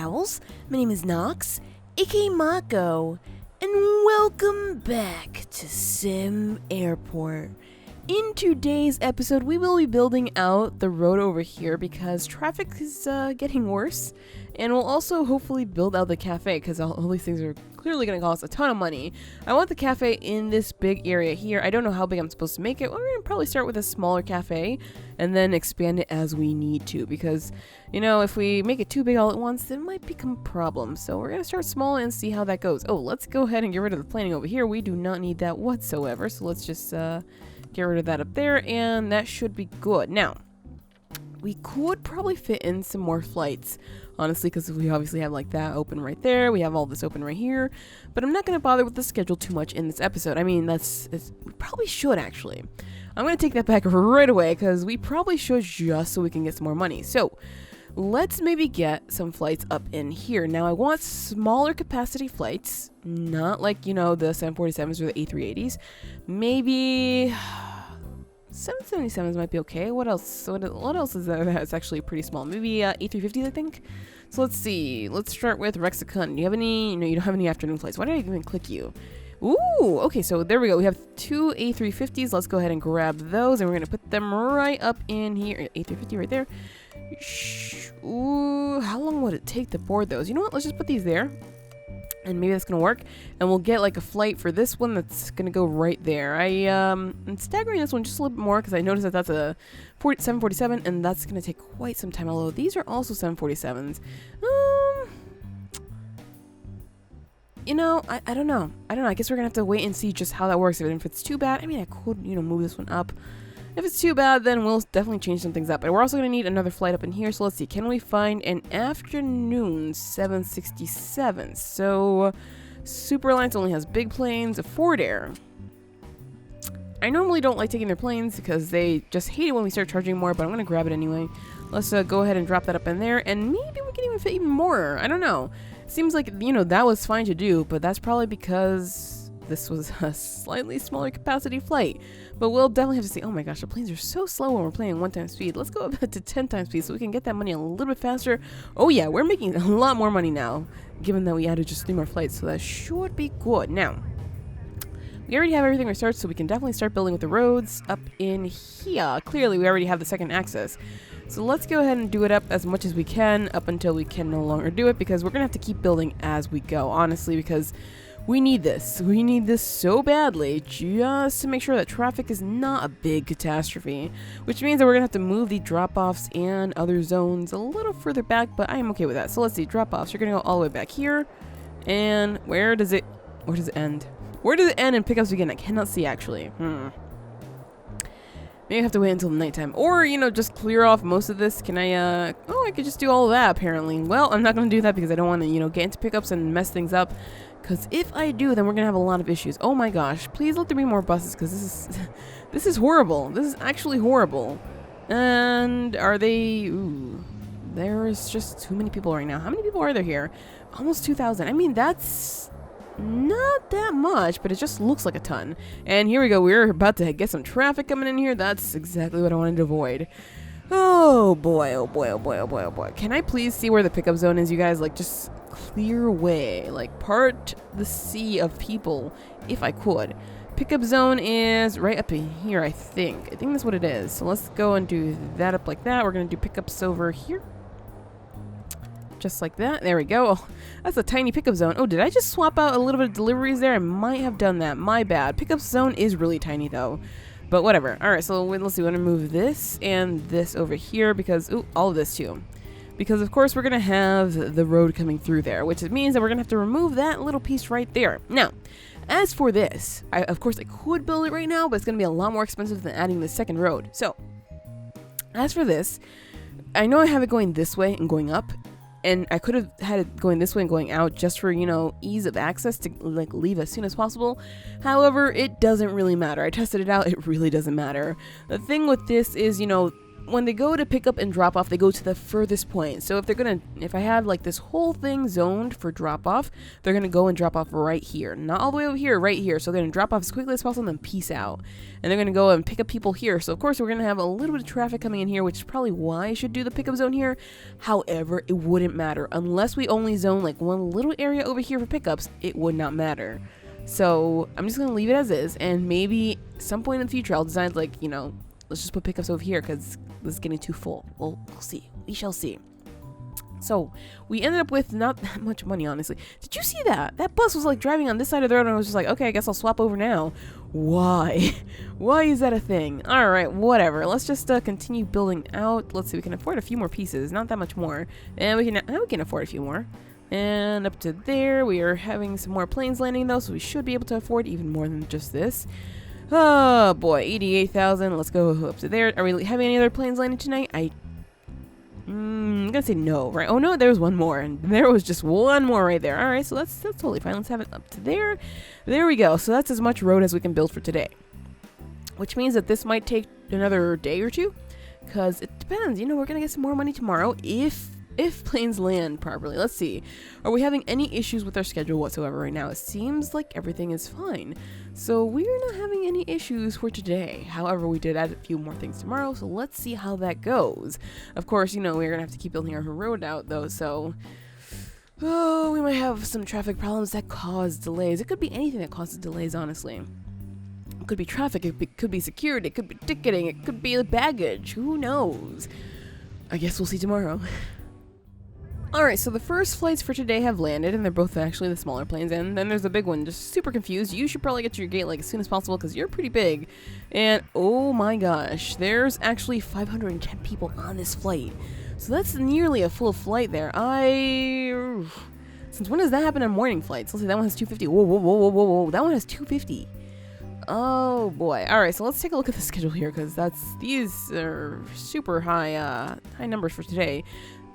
pals. My name is Nox, aka Mako, and welcome back to SimAirport. In today's episode, we will be building out the road over here because traffic is getting worse, and we'll also hopefully build out the cafe because all these things are clearly going to cost a ton of money. I want the cafe in this big area here. I don't know how big I'm supposed to make it. We're going to probably start with a smaller cafe and then expand it as we need to because, you know, if we make it too big all at once, it might become a problem. So we're going to start small and see how that goes. Oh, let's go ahead and get rid of the planning over here. We do not need that whatsoever. So let's just get rid of that up there, and that should be good. Now, we could probably fit in some more flights, honestly, because we obviously have like that open right there. We have all this open right here, but I'm not going to bother with the schedule too much in this episode. I mean, we probably should actually. I'm going to take that back right away because we probably should just so we can get some more money. So let's maybe get some flights up in here. Now, I want smaller capacity flights, not like, you know, the 747s or the A380s. Maybe 777s might be okay. What else? What else is there that's actually pretty small? Maybe A350s, I think. So let's see. Let's start with Rexicon. Do you have any? No, you don't have any afternoon flights. Why did I even click you? Ooh, okay, so there we go. We have two A350s. Let's go ahead and grab those, and we're going to put them right up in here. A350 right there. Ooh, how long would it take to board those? You know what? Let's just put these there. And maybe that's going to work. And we'll get like a flight for this one that's going to go right there. I'm staggering this one just a little bit more because I noticed that that's a 747 and that's going to take quite some time. Although these are also 747s. You know, I don't know. I guess we're going to have to wait and see just how that works. If it's too bad, I mean, I could, you know, move this one up. If it's too bad, then we'll definitely change some things up. But we're also going to need another flight up in here. So let's see. Can we find an afternoon 767? So Super Alliance only has big planes. Forward Air. I normally don't like taking their planes because they just hate it when we start charging more. But I'm going to grab it anyway. Let's go ahead and drop that up in there. And maybe we can even fit even more. I don't know. Seems like, you know, that was fine to do. But that's probably because this was a slightly smaller capacity flight. But we'll definitely have to see. Oh my gosh, the planes are so slow when we're playing 1x speed. Let's go up to 10x speed so we can get that money a little bit faster. Oh yeah, we're making a lot more money now, given that we added just 3 more flights. So that should be good. Now, we already have everything researched, so we can definitely start building with the roads up in here. Clearly, we already have the second axis. So let's go ahead and do it up as much as we can up until we can no longer do it because we're going to have to keep building as we go, honestly, because we need this. We need this so badly just to make sure that traffic is not a big catastrophe, which means that we're going to have to move the drop-offs and other zones a little further back, but I am okay with that. So let's see, drop-offs. You're going to go all the way back here, and where does it end? Where does it end and pickups begin? I cannot see, actually. Maybe I have to wait until nighttime. Or, you know, just clear off most of this. Can I, I could just do all of that, apparently. Well, I'm not going to do that because I don't want to, you know, get into pickups and mess things up. Because if I do, then we're going to have a lot of issues. Oh my gosh. Please let there be more buses because this is horrible. This is actually horrible. And are they... Ooh. There's just too many people right now. How many people are there here? Almost 2,000. I mean, that's not that much, but it just looks like a ton. And here we go. We're about to get some traffic coming in here. That's exactly what I wanted to avoid. Oh boy, oh boy, oh boy, oh boy, oh boy. Can I please see where the pickup zone is, you guys? Like, just clear away. Like, part the sea of people, if I could. Pickup zone is right up in here, I think. I think that's what it is. So let's go and do that up like that. We're going to do pickups over here. Just like that. There we go. Oh, that's a tiny pickup zone. Oh, did I just swap out a little bit of deliveries there? I might have done that. My bad. Pickup zone is really tiny, though. But whatever. All right, so let's see. We're going to move this and this over here because... Ooh, all of this, too. Because, of course, we're going to have the road coming through there, which means that we're going to have to remove that little piece right there. Now, as for this, of course, I could build it right now, but it's going to be a lot more expensive than adding the second road. So, as for this, I know I have it going this way and going up, and I could have had it going this way and going out just for, you know, ease of access to, like, leave as soon as possible. However, it doesn't really matter. I tested it out. It really doesn't matter. The thing with this is, you know, when they go to pick up and drop off, they go to the furthest point. So if I have like this whole thing zoned for drop off, they're gonna go and drop off right here, not all the way over here, right here. So they're gonna drop off as quickly as possible and then peace out. And they're gonna go and pick up people here. So of course we're gonna have a little bit of traffic coming in here, which is probably why I should do the pickup zone here. However, it wouldn't matter unless we only zone like one little area over here for pickups. It would not matter. So I'm just gonna leave it as is, and maybe some point in the future I'll decide, like, you know, let's just put pickups over here because this is getting too full. We'll see. We shall see. So we ended up with not that much money, honestly. Did you see that? That bus was like driving on this side of the road, and I was just like, okay, I guess I'll swap over now. Why? Why is that a thing? All right, whatever. Let's just continue building out. Let's see. We can afford a few more pieces, not that much more, and we can afford a few more. And up to there, we are having some more planes landing though, so we should be able to afford even more than just this. Oh boy, 88,000. Let's go up to there. Are we having any other planes landing tonight? I'm gonna say no, right? Oh no, there's one more, and there was just one more right there. All right, so that's totally fine. Let's have it up to there. There we go. So that's as much road as we can build for today, which means that this might take another day or two, because it depends. You know, we're gonna get some more money tomorrow if planes land properly. Let's see. Are we having any issues with our schedule whatsoever right now? It seems like everything is fine. So we're not having any issues for today. However, we did add a few more things tomorrow, so let's see how that goes. Of course, you know, we're going to have to keep building our road out though, so we might have some traffic problems that cause delays. It could be anything that causes delays, honestly. It could be traffic, it could be security, it could be ticketing, it could be baggage. Who knows? I guess we'll see tomorrow. Alright, so the first flights for today have landed, and they're both actually the smaller planes, and then there's the big one, just super confused. You should probably get to your gate like as soon as possible, because you're pretty big. And oh my gosh, there's actually 510 people on this flight. So that's nearly a full flight there. Since when does that happen on morning flights? Let's see, that one has 250. Whoa, whoa, whoa, whoa, whoa, whoa. That one has 250. Oh boy. Alright, so let's take a look at the schedule here, because these are super high numbers for today.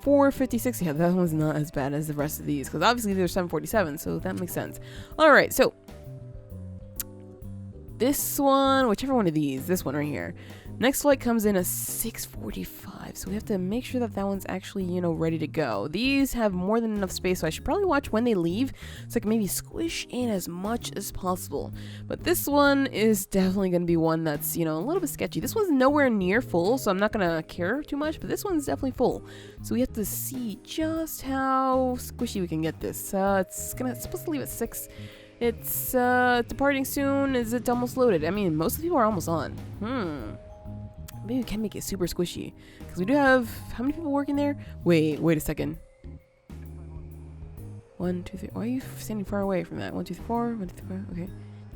456, yeah, that one's not as bad as the rest of these, because obviously they're 747, so that makes sense. Alright, so this one, whichever one of these, this one right here, next flight comes in at 6:45, so we have to make sure that that one's actually, you know, ready to go. These have more than enough space, so I should probably watch when they leave, so I can maybe squish in as much as possible. But this one is definitely going to be one that's, you know, a little bit sketchy. This one's nowhere near full, so I'm not going to care too much, but this one's definitely full. So we have to see just how squishy we can get this. It's supposed to leave at 6. It's departing soon. Is it almost loaded? I mean, most of the people are almost on. Maybe we can make it super squishy, because we do have, how many people working there? Wait a second. 1, 2, 3. Why are you standing far away from that? 1, 2, 3, 4. 1, 2, 3, 4. Okay.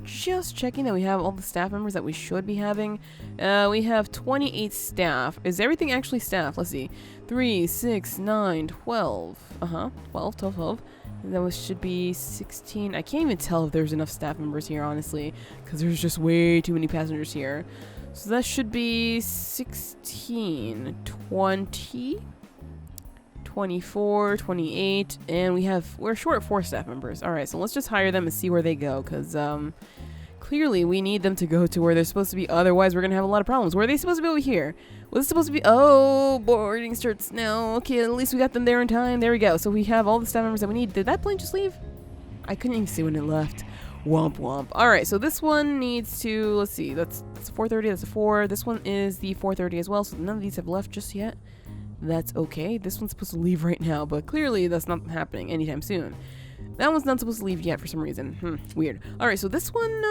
Just checking that we have all the staff members that we should be having. We have 28 staff. Is everything actually staff? Let's see. 3, 6, 9, 12. 12. And that should be 16. I can't even tell if there's enough staff members here, honestly, because there's just way too many passengers here. So that should be 16, 20, 24, 28, and we're short 4 staff members. Alright, so let's just hire them and see where they go, because clearly we need them to go to where they're supposed to be, otherwise we're going to have a lot of problems. Where are they supposed to be? Over here. Was it supposed to be? Oh, boarding starts now. Okay, at least we got them there in time. There we go. So we have all the staff members that we need. Did that plane just leave? I couldn't even see when it left. Womp womp. Alright, so this one needs to, let's see, that's 4:30, that's a 4. This one is the 4:30 as well, so none of these have left just yet. That's okay. This one's supposed to leave right now, but clearly that's not happening anytime soon. That one's not supposed to leave yet for some reason. Weird. Alright, so this one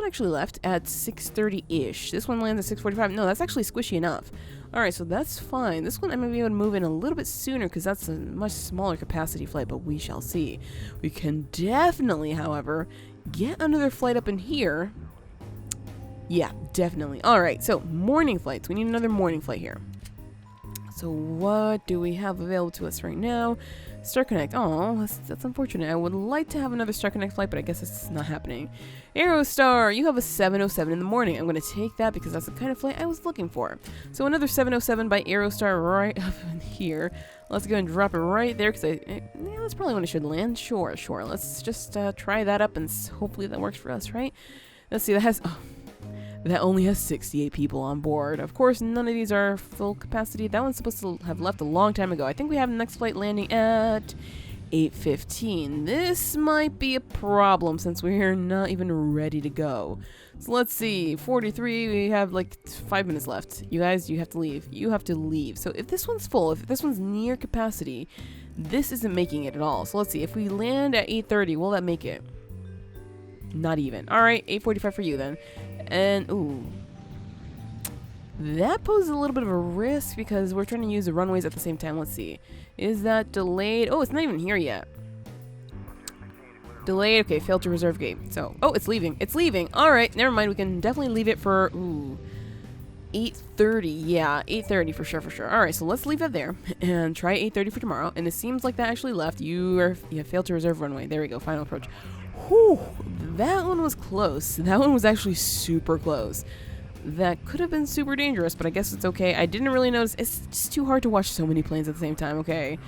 actually left at 6:30-ish. This one lands at 6:45. No, that's actually squishy enough. Alright, so that's fine. This one I may be able to move in a little bit sooner, because that's a much smaller capacity flight, but we shall see. We can definitely, however, get another flight up in here. Yeah, definitely. Alright, so morning flights. We need another morning flight here. So what do we have available to us right now? Star Connect. Oh, that's unfortunate. I would like to have another Star Connect flight, but I guess it's not happening. Aerostar, you have a 7:07 in the morning. I'm going to take that because that's the kind of flight I was looking for. So another 7:07 by Aerostar right up in here. Let's go and drop it right there, because yeah, that's probably when it should land. Sure. Let's just try that up, and hopefully that works for us, right? Let's see. That that only has 68 people on board. Of course, none of these are full capacity. That one's supposed to have left a long time ago. I think we have the next flight landing at 8:15. This might be a problem since we're not even ready to go. So let's see, 43, we have like 5 minutes left. You guys, you have to leave. You have to leave. So if this one's full, if this one's near capacity, this isn't making it at all. So let's see, if we land at 8:30, will that make it? Not even. All right, 8:45 for you then. And, ooh. That poses a little bit of a risk because we're trying to use the runways at the same time. Let's see. Is that delayed? Oh, it's not even here yet. Delayed. Okay, failed to reserve gate. So, oh, it's leaving. It's leaving. All right, never mind. We can definitely leave it for, 8:30. Yeah, 8:30 for sure, for sure. All right, so let's leave that there and try 8:30 for tomorrow. And it seems like that actually left. You have failed to reserve runway. There we go. Final approach. Whew, that one was close. That one was actually super close. That could have been super dangerous, but I guess it's okay. I didn't really notice. It's just too hard to watch so many planes at the same time, okay?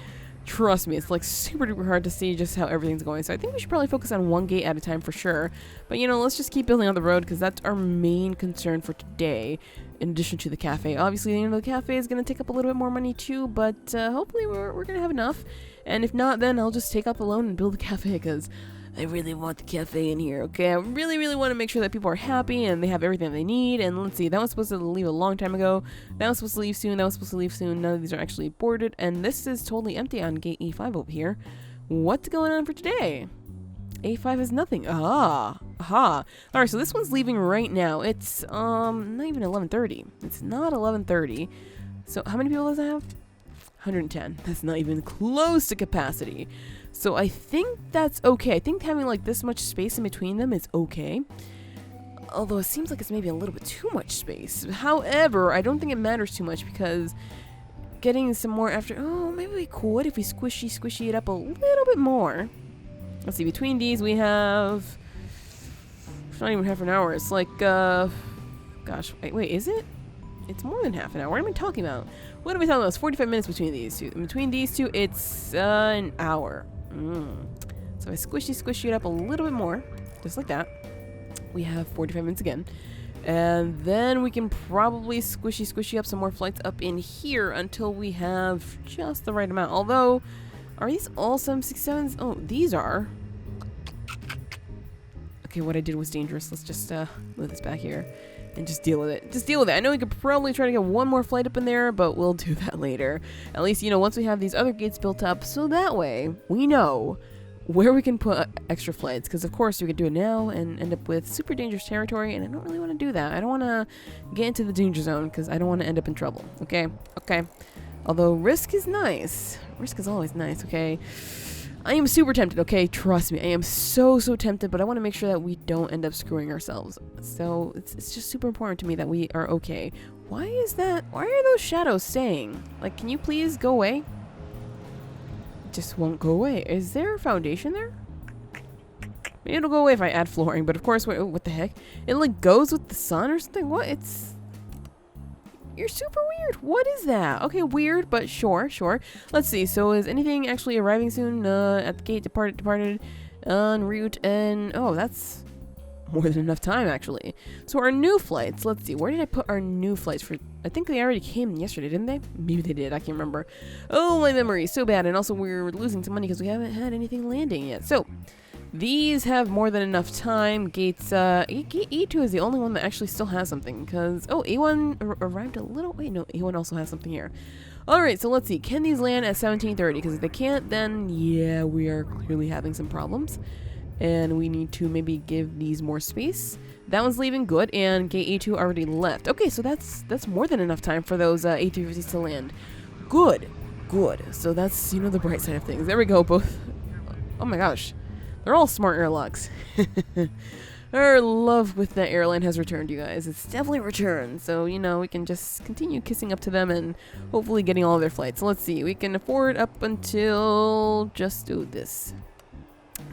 Trust me, it's like super duper hard to see just how everything's going. So I think we should probably focus on one gate at a time for sure. But you know, let's just keep building on the road because that's our main concern for today. In addition to the cafe, obviously, you know, the cafe is going to take up a little bit more money too. But hopefully, we're going to have enough. And if not, then I'll just take out the loan and build the cafe because I really want the cafe in here, okay? I really, really want to make sure that people are happy and they have everything they need. And let's see, that was supposed to leave a long time ago. That was supposed to leave soon. That was supposed to leave soon. None of these are actually boarded. And this is totally empty on gate E5 over here. What's going on for today? A5 is nothing. Aha. Aha. All right, so this one's leaving right now. It's not even 11:30. It's not 11:30. So how many people does it have? 110. That's not even close to capacity. So I think that's okay. I think having like this much space in between them is okay. Although it seems like it's maybe a little bit too much space. However, I don't think it matters too much because getting some more after... Oh, maybe we could if we squishy it up a little bit more. Let's see. Between these we have... It's not even half an hour. It's like... Gosh. Wait, is it? It's more than half an hour. What am I talking about? What am I talking about? It's 45 minutes between these two. In between these two, it's an hour. So I squishy it up a little bit more, just like that. We have 45 minutes again. And then we can probably squishy up some more flights up in here until we have just the right amount. Although, are these all 767s? Oh, these are. Okay, what I did was dangerous. Let's just move this back here. And just deal with it. Just deal with it. I know we could probably try to get one more flight up in there, but we'll do that later. At least, you know, once we have these other gates built up, so that way we know where we can put extra flights. Because, of course, we could do it now and end up with super dangerous territory, and I don't really want to do that. I don't want to get into the danger zone because I don't want to end up in trouble. Okay? Okay. Although risk is nice. Risk is always nice, okay? I am super tempted, okay? Trust me. I am so tempted, but I want to make sure that we don't end up screwing ourselves. So it's just super important to me that we are okay. Why is that? Why are those shadows staying? Like, can you please go away? It just won't go away. Is there a foundation there? Maybe it'll go away if I add flooring, but of course, what the heck? It like goes with the sun or something? What? You're super weird. What is that? Okay, weird, but sure. Let's see. So is anything actually arriving soon? At the gate, departed, en route, and oh, that's more than enough time actually. So our new flights. Let's see. Where did I put our new flights for? I think they already came yesterday, didn't they? Maybe they did. I can't remember. Oh, my memory is so bad, and also we're losing some money because we haven't had anything landing yet. So these have more than enough time. Gate E2 is the only one that actually still has something because, oh, A1 arrived a little, wait, no, A1 also has something here. All right, so let's see. Can these land at 17:30? Because if they can't, then yeah, we are clearly having some problems. And we need to maybe give these more space. That one's leaving, good, and gate E2 already left. Okay, so that's more than enough time for those A350s to land. Good. So that's, you know, the bright side of things. There we go, both. Oh my gosh. They're all smart airlocks. Our love with that airline has returned, you guys. It's definitely returned. So, you know, we can just continue kissing up to them and hopefully getting all of their flights. So let's see. We can afford up until just do this.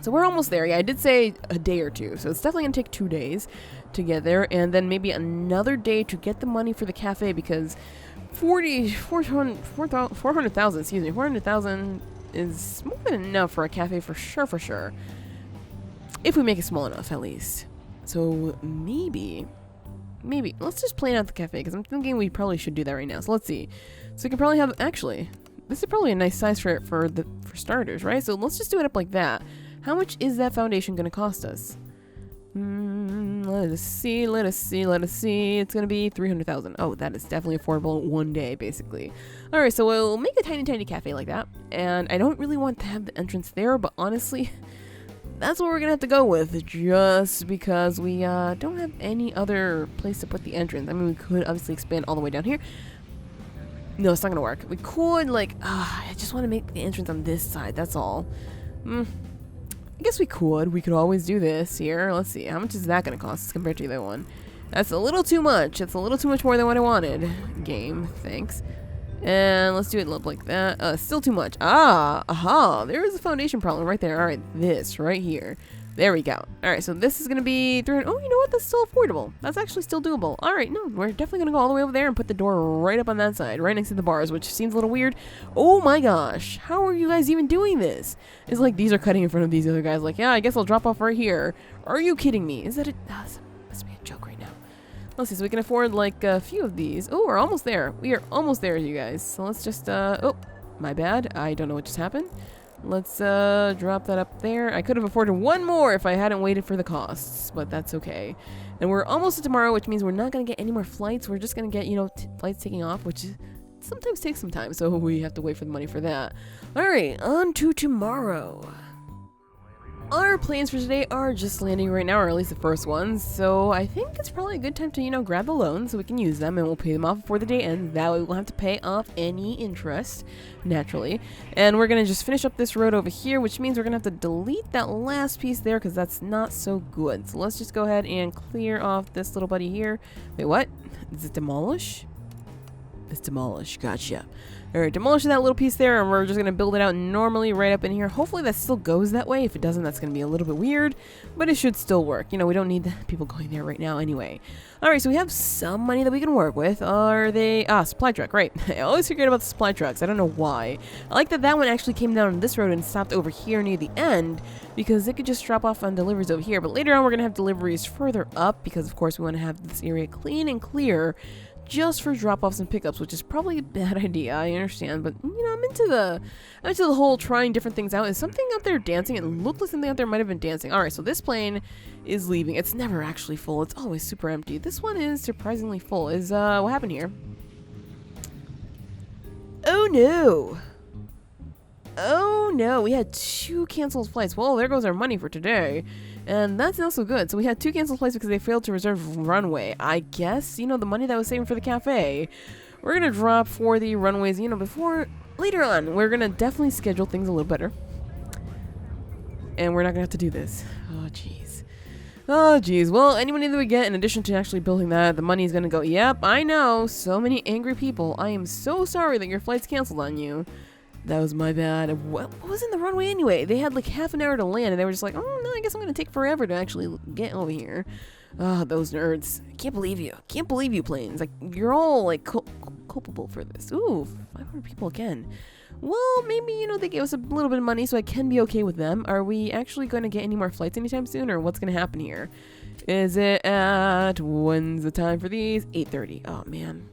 So we're almost there. Yeah, I did say a day or two. So it's definitely going to take 2 days to get there. And then maybe another day to get the money for the cafe because 400,000, excuse me, 400,000 is more than enough for a cafe for sure. If we make it small enough, at least. So maybe maybe. Let's just plan out the cafe, because I'm thinking we probably should do that right now. So let's see. So we can probably have, actually, this is probably a nice size for starters, right? So let's just do it up like that. How much is that foundation going to cost us? Let us see. It's going to be 300,000. Oh, that is definitely affordable in one day, basically. All right, so we'll make a tiny cafe like that. And I don't really want to have the entrance there, but honestly, that's what we're going to have to go with, just because we don't have any other place to put the entrance. I mean, we could obviously expand all the way down here. No, it's not going to work. We could, like, I just want to make the entrance on this side, that's all. I guess we could. We could always do this here. Let's see. How much is that going to cost compared to the other one? That's a little too much. It's a little too much more than what I wanted. Game. Thanks. And let's do it like that. Still too much. Aha. There is a foundation problem right there. All right. This right here. There we go. All right. So this is going to be 300. Oh, you know what? That's still affordable. That's actually still doable. All right. No, we're definitely going to go all the way over there and put the door right up on that side, right next to the bars, which seems a little weird. Oh my gosh. How are you guys even doing this? It's like these are cutting in front of these other guys. Like, yeah, I guess I'll drop off right here. Are you kidding me? Is that it? This must be a joke right now. Let's see. So we can afford like a few of these. Oh, we're almost there. We are almost there, you guys. So let's just, oh, my bad. I don't know what just happened. Let's drop that up there. I could have afforded one more if I hadn't waited for the costs, but that's okay. And we're almost to tomorrow, which means we're not going to get any more flights. We're just going to get, you know, flights taking off, which sometimes takes some time, so we have to wait for the money for that. All right, on to tomorrow. Our plans for today are just landing right now, or at least the first ones, so I think it's probably a good time to, you know, grab the loans so we can use them and we'll pay them off before the day ends. That way we won't have to pay off any interest, naturally. And we're going to just finish up this road over here, which means we're going to have to delete that last piece there because that's not so good. So let's just go ahead and clear off this little buddy here. Wait, what? Is it demolish? It's demolish. Gotcha. Alright, demolish that little piece there, and we're just going to build it out normally right up in here. Hopefully that still goes that way. If it doesn't, that's going to be a little bit weird, but it should still work. You know, we don't need people going there right now anyway. Alright, so we have some money that we can work with. Are they... supply truck, right. I always forget about the supply trucks. I don't know why. I like that that one actually came down this road and stopped over here near the end, because it could just drop off on deliveries over here. But later on, we're going to have deliveries further up, because of course we want to have this area clean and clear, just for drop-offs and pickups, which is probably a bad idea, I understand, but, you know, I'm into the whole trying different things out. Is something out there dancing? It looked like something out there might have been dancing. Alright, so this plane is leaving. It's never actually full. It's always super empty. This one is surprisingly full. What happened here? Oh, no! Oh, no, we had 2 canceled flights. Well, there goes our money for today. And that's not so good. So we had 2 canceled flights because they failed to reserve runway. I guess, you know, the money that was saving for the cafe, we're going to drop for the runways, you know, later on, we're going to definitely schedule things a little better. And we're not going to have to do this. Oh, jeez. Oh, jeez. Well, any money that we get, in addition to actually building that, the money is going to go, yep, I know. So many angry people. I am so sorry that your flight's canceled on you. That was my bad. What was in the runway anyway? They had like half an hour to land, and they were just like, oh, no, I guess I'm going to take forever to actually get over here. Ah, those nerds. I can't believe you. Can't believe you, planes. Like, you're all, like, culpable for this. Ooh, 500 people again. Well, maybe, you know, they gave us a little bit of money, so I can be okay with them. Are we actually going to get any more flights anytime soon, or what's going to happen here? Is it at... When's the time for these? 8:30. Oh, man.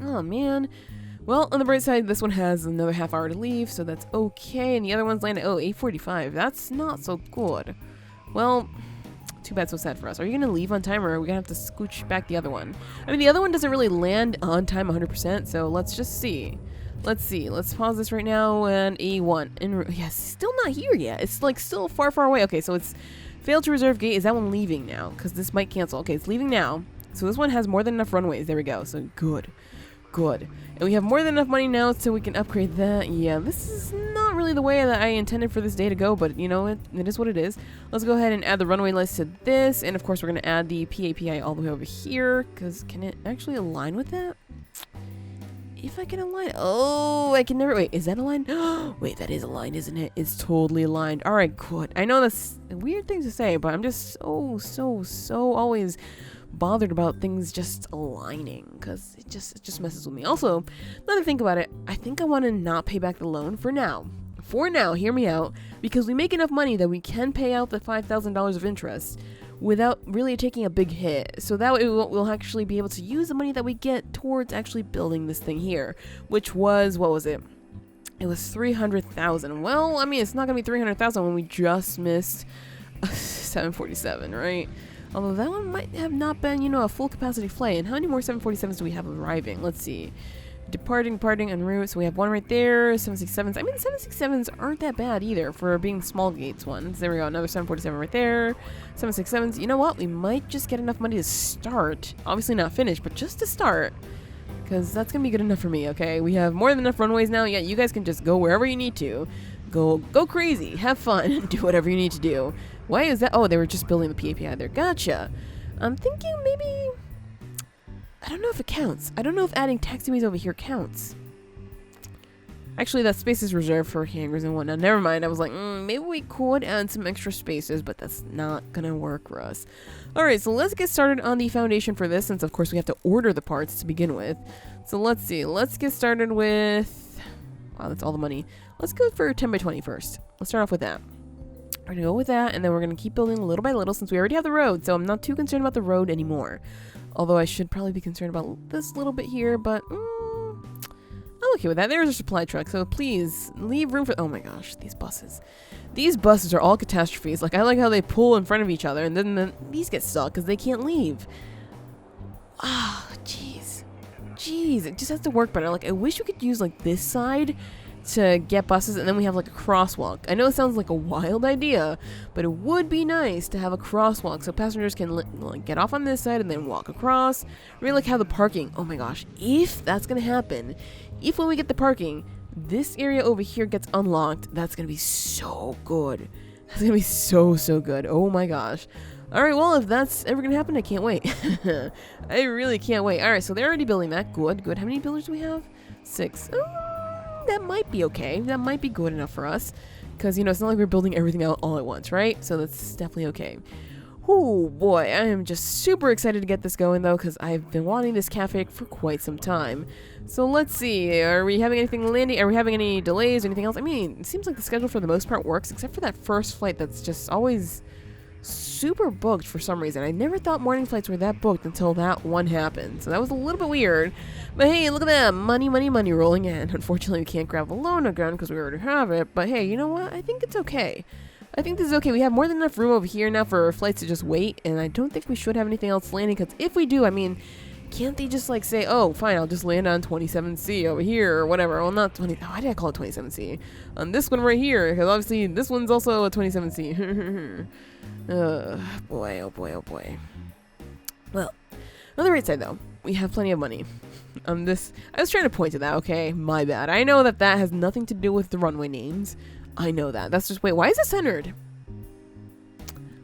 Oh, man. Well, on the bright side, this one has another half hour to leave, so that's okay. And the other one's landing at, 8:45. That's not so good. Well, too bad, so sad for us. Are you going to leave on time, or are we going to have to scooch back the other one? I mean, the other one doesn't really land on time 100%, so let's just see. Let's see. Let's pause this right now, and A1. And yes, still not here yet. It's, like, still far, far away. Okay, so it's failed to reserve gate. Is that one leaving now? Because this might cancel. Okay, it's leaving now. So this one has more than enough runways. There we go. So good. Good. And we have more than enough money now so we can upgrade that. Yeah, this is not really the way that I intended for this day to go, but you know, it is what it is. Let's go ahead and add the runway list to this, and of course we're going to add the PAPI all the way over here, because can it actually align with that? If I can align... Oh, I can never... Wait, is that aligned? Wait, that is aligned, isn't it? It's totally aligned. Alright, good. I know that's a weird thing to say, but I'm just so always... bothered about things just aligning, because it just messes with me. Also, now that I think about it, I think I want to not pay back the loan for now. For now, hear me out, because we make enough money that we can pay out the $5,000 of interest without really taking a big hit. So that way we'll actually be able to use the money that we get towards actually building this thing here, which was, what was it? It was 300,000. Well, I mean, it's not going to be 300,000 when we just missed 747, right? Although that one might have not been, you know, a full capacity flight. And how many more 747s do we have arriving? Let's see. Departing en route. So we have one right there. 767s. I mean, 767s aren't that bad either for being small gates ones. There we go. Another 747 right there. 767s. You know what? We might just get enough money to start. Obviously not finish, but just to start. Because that's going to be good enough for me, okay? We have more than enough runways now. Yeah, you guys can just go wherever you need to. Go crazy. Have fun. Do whatever you need to do. Why is that? Oh, they were just building the PAPI there. Gotcha. I'm thinking maybe... I don't know if it counts. I don't know if adding taxiways over here counts. Actually, that space is reserved for hangars and whatnot. Never mind. I was like, maybe we could add some extra spaces, but that's not gonna work for us. Alright, so let's get started on the foundation for this, since of course we have to order the parts to begin with. So let's see. Let's get started with... Wow, that's all the money. Let's go for 10 by 20 first. Let's start off with that. We're gonna go with that, and then we're gonna keep building little by little since we already have the road, so I'm not too concerned about the road anymore. Although I should probably be concerned about this little bit here, but I'm okay with that. There's a supply truck, so please leave room for... Oh my gosh, these buses. These buses are all catastrophes. Like, I like how they pull in front of each other, and then these get stuck because they can't leave. Ah, jeez. Jeez, it just has to work better. Like, I wish we could use, like, this side to get buses, and then we have like a crosswalk. I know it sounds like a wild idea, but it would be nice to have a crosswalk so passengers can like get off on this side and then walk across. Really like how the parking, oh my gosh, if that's gonna happen, if when we get the parking, this area over here gets unlocked, that's gonna be so good. That's gonna be so good. Oh my gosh. Alright, well, if that's ever gonna happen, I can't wait. I really can't wait. Alright, so they're already building that. Good. How many builders do we have? 6. That might be okay. That might be good enough for us. Because, you know, it's not like we're building everything out all at once, right? So that's definitely okay. Oh boy, I am just super excited to get this going, though, because I've been wanting this cafe for quite some time. So let's see. Are we having anything landing? Are we having any delays or anything else? I mean, it seems like the schedule for the most part works, except for that first flight that's just always super booked for some reason. I never thought morning flights were that booked until that one happened. So that was a little bit weird. But hey, look at that. Money rolling in. Unfortunately, we can't grab a loan again because we already have it. But hey, you know what? I think it's okay. I think this is okay. We have more than enough room over here now for flights to just wait. And I don't think we should have anything else landing. Because if we do, I mean, can't they just like say, oh, fine, I'll just land on 27C over here or whatever. Well, not 20. Why did I call it 27C? On this one right here. Because obviously this one's also a 27C. Boy, oh boy, oh boy. Well, on the right side though, we have plenty of money. I was trying to point to that, okay? My bad. I know that has nothing to do with the runway names. I know that. That's just, wait, why is it centered?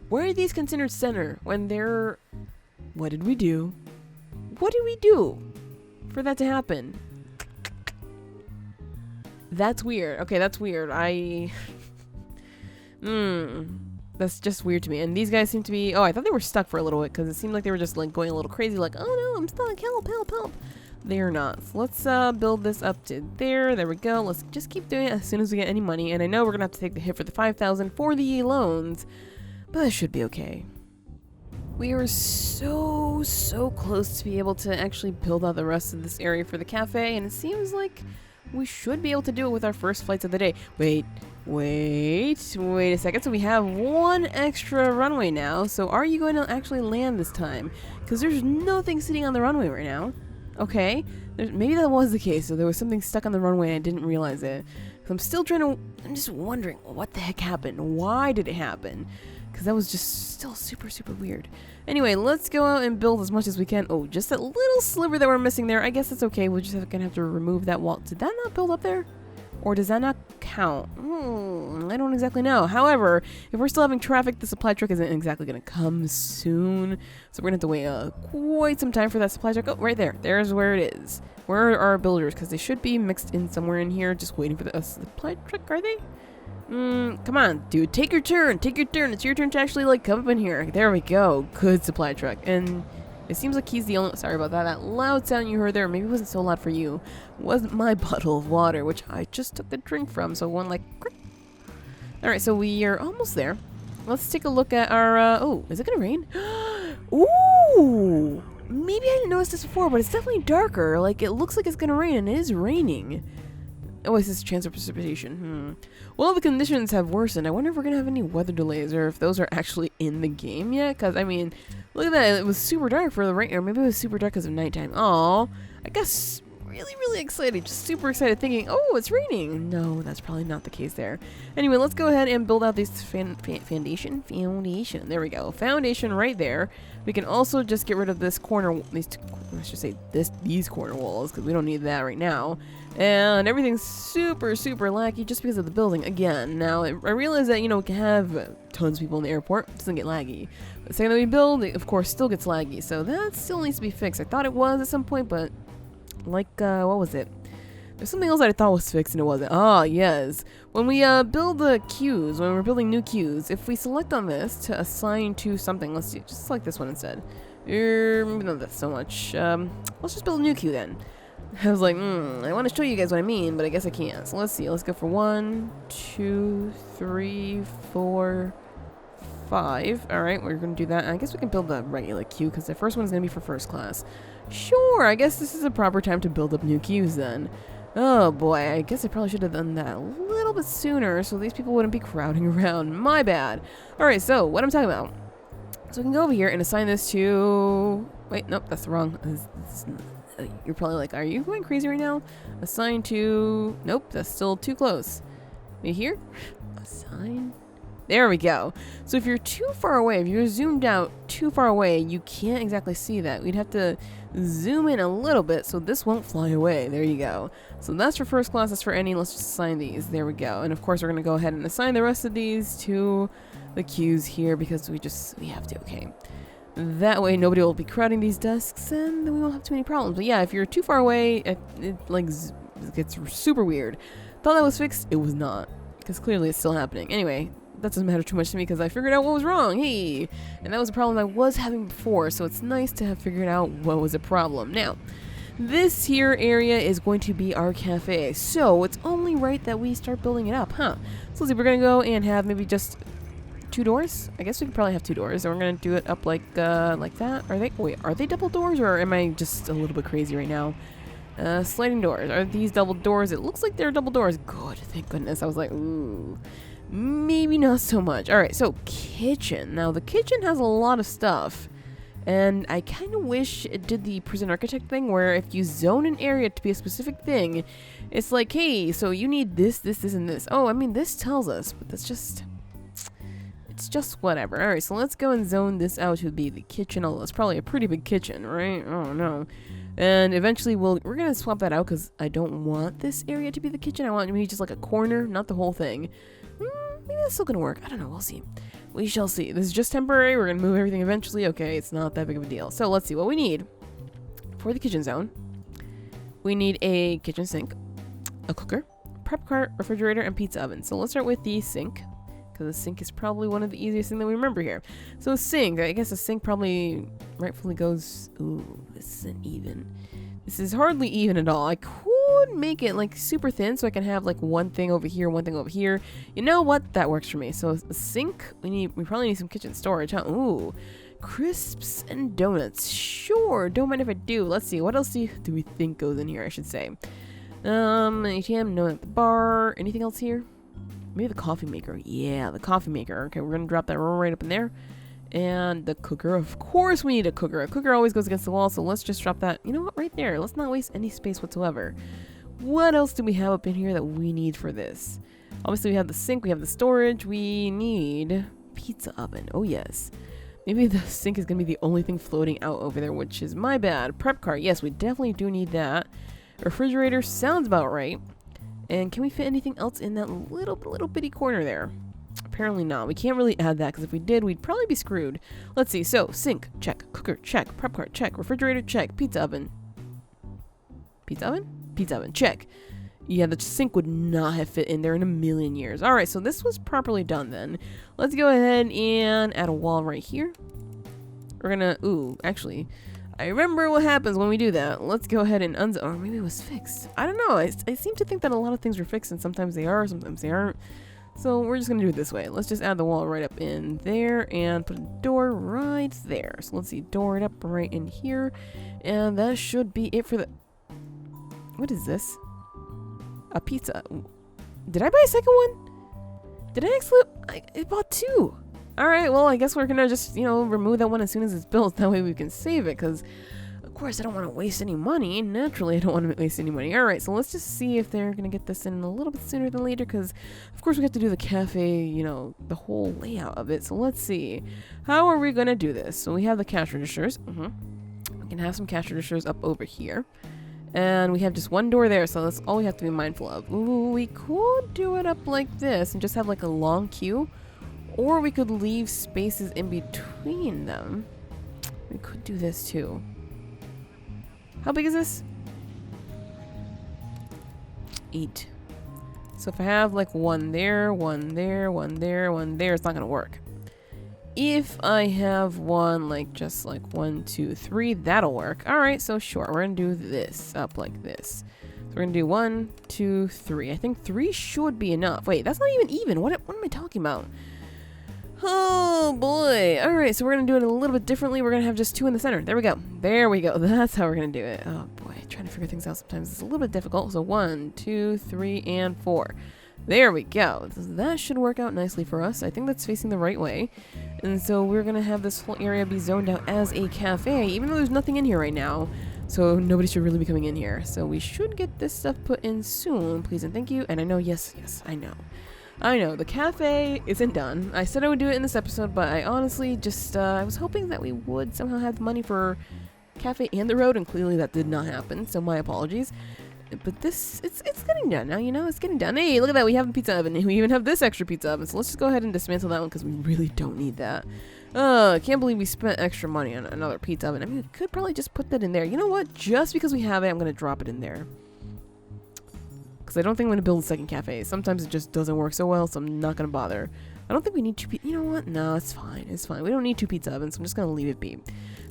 Why are these considered center when they're... What did we do? What did we do for that to happen? That's weird. Okay, that's weird. That's just weird to me. And these guys seem to be... Oh, I thought they were stuck for a little bit because it seemed like they were just like going a little crazy. Like, oh no, I'm stuck. Help. They're not. So let's build this up to there. There we go. Let's just keep doing it as soon as we get any money. And I know we're going to have to take the hit for the 5,000 for the loans. But that should be okay. We are so close to be able to actually build out the rest of this area for the cafe. And it seems like we should be able to do it with our first flights of the day. Wait a second. So we have one extra runway now. So are you going to actually land this time? Because there's nothing sitting on the runway right now. Okay. Maybe that was the case. So there was something stuck on the runway and I didn't realize it. So I'm just wondering what the heck happened. Why did it happen? Because that was just still super weird. Anyway, let's go out and build as much as we can. Oh, just that little sliver that we're missing there. I guess that's okay. We're just gonna have to remove that wall. Did that not build up there? Or does that not count? I don't exactly know. However, if we're still having traffic, the supply truck isn't exactly going to come soon. So we're going to have to wait quite some time for that supply truck. Oh, right there. There's where it is. Where are our builders? Because they should be mixed in somewhere in here. Just waiting for the supply truck, are they? Come on, dude. Take your turn. It's your turn to actually, like, come up in here. There we go. Good supply truck. And... it seems like he's the only... Sorry about that. That loud sound you heard there, maybe it wasn't so loud for you. It wasn't my bottle of water, which I just took the drink from, so one like... Alright, so we are almost there. let's take a look at our, oh, is it gonna rain? Ooh! Maybe I didn't notice this before, but it's definitely darker. Like, it looks like it's gonna rain, and it is raining. Oh, is this chance of precipitation? Well, the conditions have worsened. I wonder if we're gonna have any weather delays, or if those are actually in the game yet. Because, I mean, look at that. It was super dark for the rain, or maybe it was super dark because of nighttime. Aw, I guess really excited. Just super excited thinking, oh, it's raining. No, that's probably not the case there. Anyway, let's go ahead and build out these foundation. There we go. Foundation right there. We can also just get rid of this corner, I should say these corner walls, because we don't need that right now. And everything's super laggy just because of the building again. Now, I realize that, you know, we can have tons of people in the airport. It doesn't get laggy. The second that we build, it, of course, still gets laggy. So that still needs to be fixed. I thought it was at some point, but like, what was it? There's something else that I thought was fixed and it wasn't. Ah, yes. When we build the queues, when we're building new queues, if we select on this to assign to something, let's see, just select this one instead. Maybe not that so much. Let's just build a new queue then. I was like, I want to show you guys what I mean, but I guess I can't. So let's see. Let's go for 1, 2, 3, 4, 5. All right, we're going to do that. I guess we can build the regular queue because the first one is going to be for first class. Sure, I guess this is a proper time to build up new queues then. Oh boy, I guess I probably should have done that a little bit sooner so these people wouldn't be crowding around. My bad. All right, so what I'm talking about. So we can go over here and assign this to... Wait, nope, that's wrong. You're probably like, are you going crazy right now? Assign to... Nope, that's still too close. Maybe here? Assign... There we go. So if you're too far away, if you're zoomed out too far away, you can't exactly see that. We'd have to zoom in a little bit so this won't fly away. There you go. So that's for first class, that's for any. Let's just assign these. There we go. And of course, we're going to go ahead and assign the rest of these to the queues here because we have to, okay. That way nobody will be crowding these desks and then we won't have too many problems. But yeah, if you're too far away, it gets super weird. Thought that was fixed. It was not because clearly it's still happening. Anyway, that doesn't matter too much to me because I figured out what was wrong. Hey! And that was a problem I was having before, so it's nice to have figured out what was a problem. Now, this here area is going to be our cafe, so it's only right that we start building it up, huh? So let's see, we're going to go and have maybe just 2 doors? I guess we could probably have 2 doors, and we're going to do it up like that. Are they double doors, or am I just a little bit crazy right now? Sliding doors. Are these double doors? It looks like they're double doors. Good, thank goodness. I was like, ooh. Maybe not so much. Alright, so kitchen. Now, the kitchen has a lot of stuff. And I kind of wish it did the prison architect thing where if you zone an area to be a specific thing, it's like, hey, so you need this, and this. Oh, I mean, this tells us, but that's just... It's just whatever. Alright, so let's go and zone this out to be the kitchen. Although it's probably a pretty big kitchen, right? Oh, no. And eventually we're going to swap that out because I don't want this area to be the kitchen. I want maybe just like a corner, not the whole thing. Maybe that's still gonna work. I don't know. We'll see. We shall see. This is just temporary. We're gonna move everything eventually. Okay, it's not that big of a deal. So let's see what we need for the kitchen zone. We need a kitchen sink, a cooker, prep cart, refrigerator, and pizza oven. So let's start with the sink because the sink is probably one of the easiest things that we remember here. So a sink. I guess a sink probably rightfully goes. Ooh, this isn't even. This is hardly even at all. I could make it like super thin so I can have like one thing over here, one thing over here. You know what? That works for me. So a sink, we probably need some kitchen storage, huh? Ooh, crisps and donuts. Sure, don't mind if I do. Let's see, what else do we think goes in here, I should say. ATM, no at the bar. Anything else here? Maybe the coffee maker. Yeah, the coffee maker. Okay, we're gonna drop that right up in there. And the cooker, of course we need a cooker. A cooker always goes against the wall, so let's just drop that, you know what, right there. Let's not waste any space whatsoever. What else do we have up in here that we need for this? Obviously we have the sink, we have the storage, we need pizza oven. Oh yes. Maybe the sink is going to be the only thing floating out over there, which is my bad. Prep cart, yes, we definitely do need that. Refrigerator sounds about right. And can we fit anything else in that little bitty corner there? Apparently not. We can't really add that because if we did, we'd probably be screwed. Let's see. So, sink, check. Cooker, check. Prep cart, check. Refrigerator, check. Pizza oven. Pizza oven? Pizza oven, check. Yeah, the sink would not have fit in there in a million years. Alright, so this was properly done then. Let's go ahead and add a wall right here. We're gonna... Ooh, actually, I remember what happens when we do that. Let's go ahead and unzone... Or maybe it was fixed. I don't know. I seem to think that a lot of things were fixed and sometimes they are, sometimes they aren't. So we're just gonna do it this way. Let's just add the wall right up in there and put a door right there. So let's see, door it up right in here. And that should be it for the... What is this? A pizza. Did I buy a second one? Did I actually... I bought 2. Alright, well, I guess we're gonna just, you know, remove that one as soon as it's built. That way we can save it, because... Of course, I don't want to waste any money. Naturally, I don't want to waste any money. Alright, so let's just see if they're going to get this in a little bit sooner than later, because, of course, we have to do the cafe, you know, the whole layout of it. So let's see. How are we going to do this? So we have the cash registers. We can have some cash registers up over here. And we have just one door there, so that's all we have to be mindful of. Ooh, we could do it up like this and just have, like, a long queue. Or we could leave spaces in between them. We could do this, too. How big is this? 8. So if I have like one there, one there, one there, one there, it's not gonna work. If I have one like just like 1, 2, 3, that'll work. Alright, so sure, we're gonna do this up like this. So we're gonna do 1, 2, 3. I think 3 should be enough. Wait, that's not even. What am I talking about? Oh boy. Alright, so we're going to do it a little bit differently. We're going to have just 2 in the center. There we go. There we go. That's how we're going to do it. Oh boy. Trying to figure things out sometimes is a little bit difficult. So 1, 2, 3, and 4. There we go. That should work out nicely for us. I think that's facing the right way. And so we're going to have this whole area be zoned out as a cafe, even though there's nothing in here right now. So nobody should really be coming in here. So we should get this stuff put in soon. Please and thank you. And I know, yes, I know. I know, the cafe isn't done. I said I would do it in this episode, but I honestly just, I was hoping that we would somehow have the money for cafe and the road, and clearly that did not happen, so my apologies. But this, it's getting done now, you know, it's getting done. Hey, look at that, we have a pizza oven, and we even have this extra pizza oven, so let's just go ahead and dismantle that one, because we really don't need that. I can't believe we spent extra money on another pizza oven. I mean, we could probably just put that in there. You know what, just because we have it, I'm going to drop it in there. Because I don't think I'm going to build a second cafe. Sometimes it just doesn't work so well, so I'm not going to bother. I don't think we need 2 you know what? No, it's fine. It's fine. We don't need 2 pizza ovens, so I'm just going to leave it be.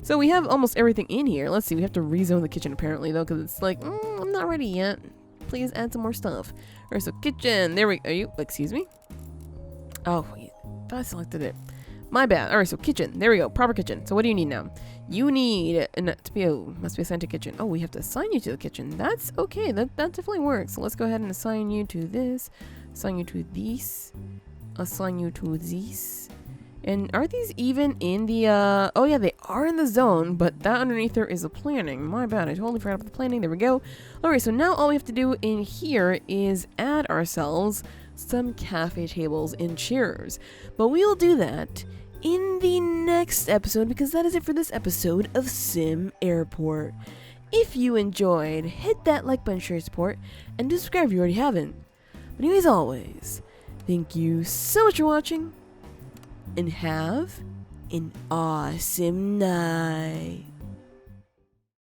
So we have almost everything in here. Let's see. We have to rezone the kitchen apparently, though, because it's like, I'm not ready yet. Please add some more stuff. Alright, so kitchen. There we go. Are you? Excuse me? Oh, wait. I thought I selected it. My bad. Alright, so kitchen. There we go. Proper kitchen. So what do you need now? You need must be assigned to kitchen. Oh, we have to assign you to the kitchen. That's okay. That definitely works. So let's go ahead and assign you to this. Assign you to these. Assign you to these. And are these even in the oh yeah, they are in the zone, but that underneath there is a planning. My bad. I totally forgot about the planning. There we go. Alright, so now all we have to do in here is add ourselves some cafe tables and chairs. But we'll do that in the next episode, because that is it for this episode of SimAirport. If you enjoyed, hit that like button, share support, and subscribe if you already haven't. But anyways, always, thank you so much for watching, and have an awesome night.